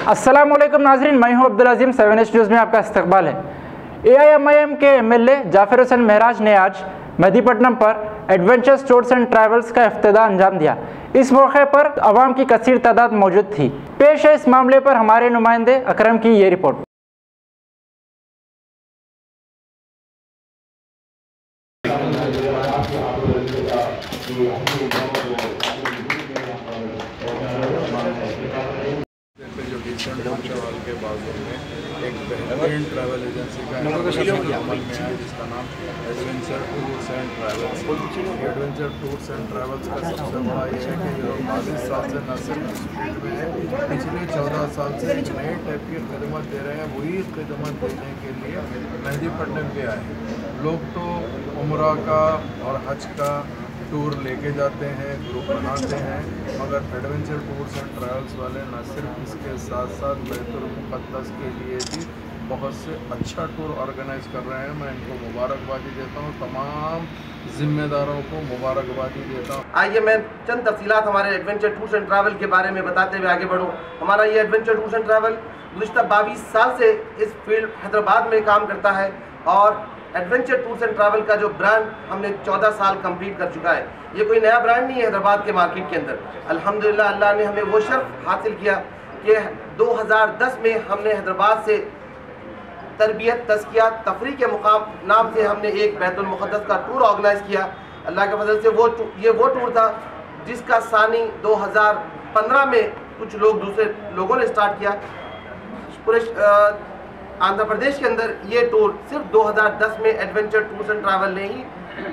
अस्सलाम वालेकुम नाज़रीन, मैं हूं अब्दुल अजीम। 7H न्यूज़ में आपका इस्तकबाल है। AIMIM के MLA जाफिर हुसैन महराज ने आज मेहदीपट्टनम पर एडवेंचर्स टूर्स एंड ट्रैवल्स का इफ्तिताह अंजाम दिया। इस मौके पर अवाम की कसीर तादाद मौजूद थी। पेश है इस मामले पर हमारे नुमाइंदे अकरम की ये रिपोर्ट। के बाजू में एक बेहतरीन ट्रैवल एजेंसी का अमल में है जिसका नाम adventure tours and travels. Adventure tours and travels का सबसे बड़ा ये है कि ये 40 साल से न सिर्फ इस फील्ड में है, पिछले 14 साल से एक नए टाइप की खिदमत दे रहे हैं। वही खिदमत देने के लिए मेहदीपट्टनम पे आए लोग तो उम्रा का और हज का टूर लेके जाते हैं, ग्रुप बनाते हैं, मगर एडवेंचर टूर्स एंड ट्रैवल्स वाले न सिर्फ इसके साथ साथ बैतुल मुक़द्दस के लिए भी बहुत से अच्छा टूर ऑर्गेनाइज कर रहे हैं। मैं इनको मुबारकबादी देता हूँ, तमाम जिम्मेदारों को मुबारकबादी देता हूँ। आइए मैं चंद तफसीलात हमारे एडवेंचर टूर्स एंड ट्रैवल के बारे में बताते हुए आगे बढ़ूँ। हमारा ये एडवेंचर टूर्स एंड ट्रैवल गुज़िश्ता 22 साल से इस फील्ड हैदराबाद में काम करता है और एडवेंचर टूर्स एंड ट्रैवल का जो ब्रांड हमने 14 साल कंप्लीट कर चुका है। ये कोई नया ब्रांड नहीं है हैदराबाद के मार्केट के अंदर। अल्हम्दुलिल्लाह अल्लाह ने हमें वो शर्फ हासिल किया कि 2010 में हमने हैदराबाद से तरबियत तज़किया तफरी के मुकाम नाम से हमने एक बैतुल मुक़द्दस का टूर ऑर्गेनाइज़ किया। अल्लाह के फजल से ये वो टूर था जिसका सानी 2015 में कुछ लोग दूसरे लोगों ने स्टार्ट किया। पूरे आंध्र प्रदेश के अंदर ये टूर सिर्फ 2010 में एडवेंचर टूर्स एंड ट्रैवल ने ही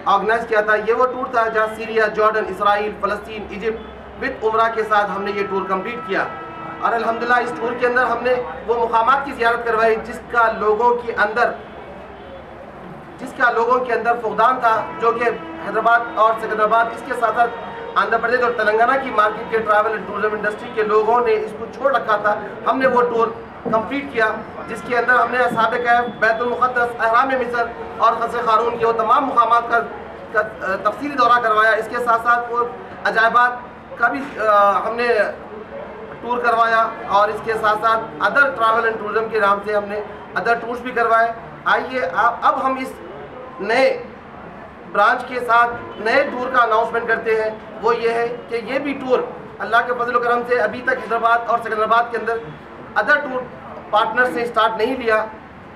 ऑर्गेनाइज किया था। ये वो टूर था जहाँ Syria, Jordan, Israel, Palestine, Egypt with उम्रा के साथ हमने ये टूर कंप्लीट किया। और अल्हम्दुलिल्लाह इस टूर के अंदर हमने वो मुकामात की ज़ियारत करवाई जिसका लोगों के अंदर फुक़दान था, जो कि हैदराबाद और सिकंदराबाद, इसके साथ साथ आंध्र प्रदेश और तेलंगाना की मार्केट के ट्रैवल एंड टूरिज्म इंडस्ट्री के लोगों ने इसको छोड़ रखा था। हमने वो टूर कंप्लीट किया जिसके अंदर हमने असहाबे कहफ, बैतुल मुक़द्दस, अहराम मिस्र और क़स्र ख़ारून के वो तमाम मुक़ामात का तफसीली दौरा करवाया। इसके साथ साथ वो अजायबात का भी हमने टूर करवाया और इसके साथ साथ अदर ट्रैवल एंड टूरिज्म के नाम से हमने अदर टूर्स भी करवाए। आइए अब हम इस नए ब्रांच के साथ नए टूर का अनाउंसमेंट करते हैं। वो ये है कि ये भी टूर अल्लाह के फजल करम से अभी तक हैदराबाद और सिकंदराबाद के अंदर अदर टूर पार्टनर से स्टार्ट नहीं लिया।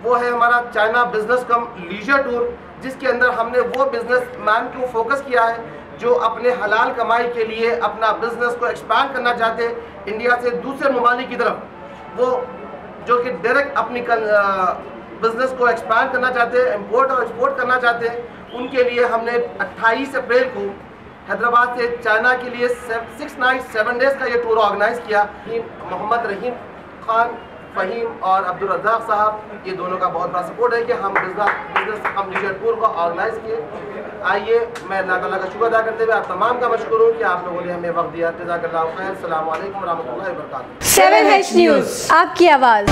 वो है हमारा चाइना बिजनेस कम लीजर टूर, जिसके अंदर हमने वो बिजनेस मैन को फोकस किया है जो अपने हलाल कमाई के लिए अपना बिजनेस को एक्सपांड करना चाहते हैं इंडिया से दूसरे ममालिक की तरफ, वो जो कि डायरेक्ट अपनी बिजनेस को एक्सपांड करना चाहते हैं, इम्पोर्ट और एक्सपोर्ट करना चाहते हैं। उनके लिए हमने 28 अप्रैल को हैदराबाद से चाइना के लिए 6 नाइट 7 डेज़ का ये टूर ऑर्गेनाइज़ किया। मोहम्मद रहीम खान, फ़हीम और अब्दुल रज़ाक साहब, ये दोनों का बहुत बड़ा सपोर्ट है कि हम बिजनेस हम लीजर टूर को ऑर्गेनाइज़ किए। आइए मैं अल्लाह ताला का शुक्र अदा करते हुए आप तमाम का मशकूर हूँ कि आप लोगों ने हमें वक्त दिया। जज़ाकल्लाहु खैर। अस्सलाम वालेकुम व रहमतुल्लाहि व बरकातहू। 7H न्यूज़, आपकी आवाज़।